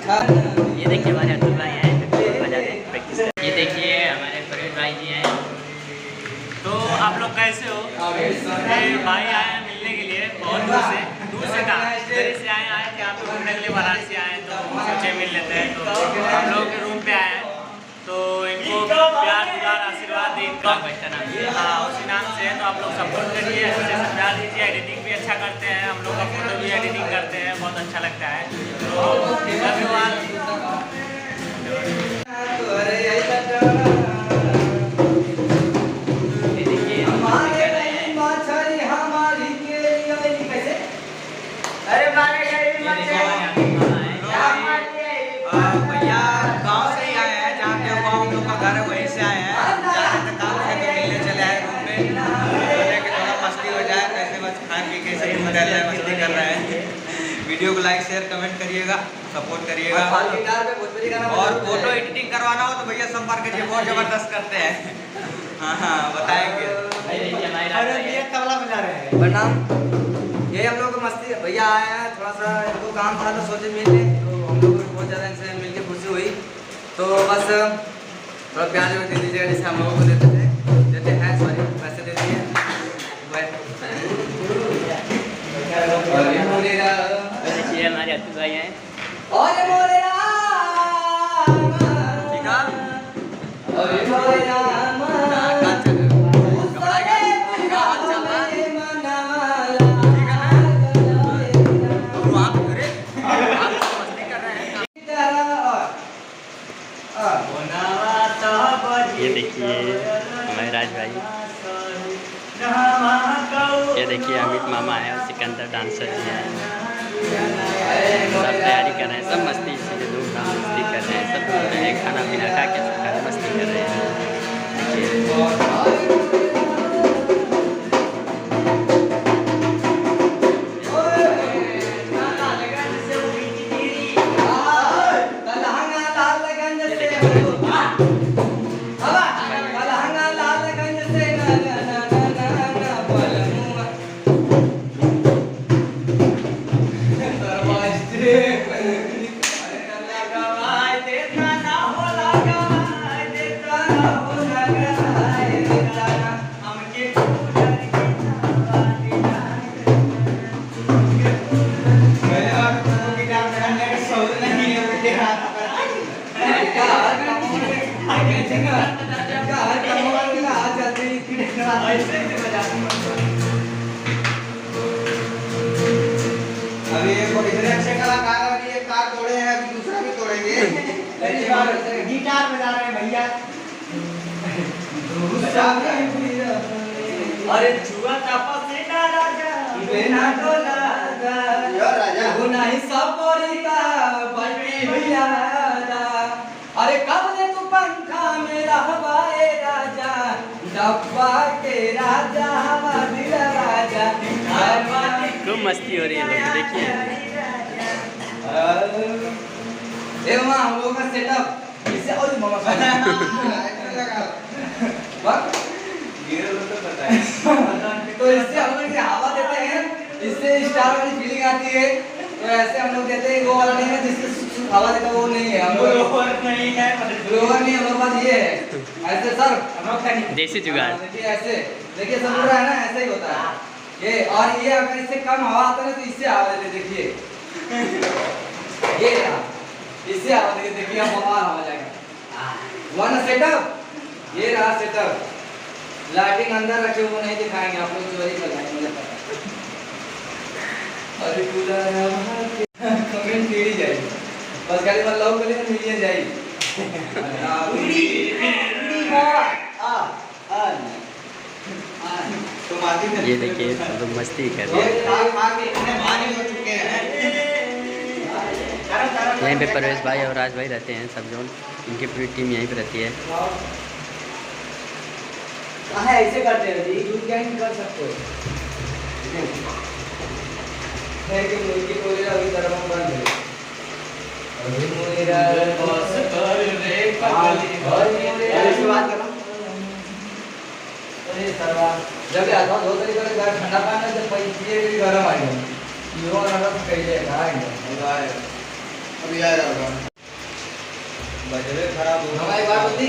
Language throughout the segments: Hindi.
ये देखिए हमारे अतुल भाई हैं बजा रहे प्रैक्टिस कर। ये देखिए हमारे प्रवीण भाई जी हैं। तो आप लोग कैसे हो? भाई आए हैं मिलने के लिए बहुत दूर से कहा दिल्ली से आए थे आप लोग घूमने के लिए, वाराणसी आए तो सोचे मिल लेते हैं। तो हम लोग के रूम पे आए हैं तो इनको प्यार दुलार आशीर्वाद दी इनका हाँ उसी नाम से है। तो आप लोग सपोर्ट करिए, अच्छे से प्यार दीजिए। एडिटिंग भी अच्छा करते हैं हम लोग का, फोटो भी एडिटिंग करते हैं, बहुत अच्छा लगता है। तो धन्यवाद। मस्ती कर रहे हैं। वीडियो को लाइक शेयर कमेंट करिएगा, सपोर्ट करिएगा। और फोटो एडिटिंग करवाना हो तो भैया संपर्क करिए, बहुत जबरदस्त करते हैं। हाँ बताएंगे। तबला बजा रहे हैं। प्रणाम। ये हम लोग मस्ती भैया आए हैं, थोड़ा सा इनको काम था तो सोचे मिले, तो हम लोग को बहुत ज़्यादा इनसे मिलके खुशी हुई। तो बस थोड़ा प्यार जो दे दीजिएगा जैसे हम लोगों को देते हैं सॉरी पैसे दे दीजिए। देखिए हमारे अतुल भाई हैं। ये देखिए हमारे राज भाई। ये देखिए अमित मामा है और सिकंदर डांसर जी हैं। सब तैयारी कर रहे हैं, सब मस्ती से धूमधाम मस्ती कर रहे हैं, सब घूम रहे हैं, खाना पीना खा के सब मस्ती कर रहे हैं। अभी इतने अच्छे कलाकार अभी एक कार तोड़े हैं, अभी दूसरा भी तोड़ेंगे। गिटार बजा रहे हैं भैया। अरे जुआ तापस से ना राजा बिना डोला राजा नहीं सपोरी का बल्टी भैया। अरे कब ले तू पंखा मेरा हवाए राजा, डब्बा के राजा हवा दिल राजा। खूब मस्ती हो रही है लोग देखिए। हम लोग का सेटअप इससे और मामा तो इससे हम लोग हवा देते हैं, इससे स्टार वाली फीलिंग आती है। तो ऐसे हम लोग देते हैं, वो वाला नहीं है जिससे हवा देता वो नहीं है, हम लोग ब्लोअर नहीं है, ब्लोअर नहीं, हम लोग पास ये है ऐसे सर हम लोग का देसी जुगाड़। देखिए ऐसे, देखिए सब पूरा है ना, ऐसे ही होता है ये। और ये अगर इससे कम हवा आता है तो इससे हवा देते, देखिए ये रहा, इससे हवा देते, देखिए हम बाहर हवा जाएगा। वन सेटअप, ये रहा सेटअप। लाइटिंग अंदर रखे वो नहीं दिखाएंगे, आप लोग चोरी कर जाएंगे, मुझे पता है। अरे पूरा कमेंट टेढ़ी जाएगी, बस खाली मैं लव करें तो मिलियन जाएगी। ये देखिए सब लोग मस्ती कर रहे हैं। यहीं पे परवेश भाई और राज भाई रहते हैं, सब लोग इनकी पूरी टीम यहीं पे रहती है। ऐसे करते हैं जी, दूध गैंग कर सकते हो। है कि मुर्गी को अभी दरबार बंद है। अभी मेरा बस कर रे पगली, अरे बात करो। अरे सरवा जब आता दो तरीके से ठंडा पानी से पिए भी गरम आएगा। यो नरम कइले खाएंगे। अभी आ जाएगा बजरे खराब हो हमारी बात होती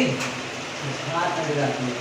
हाथ लग जाती है।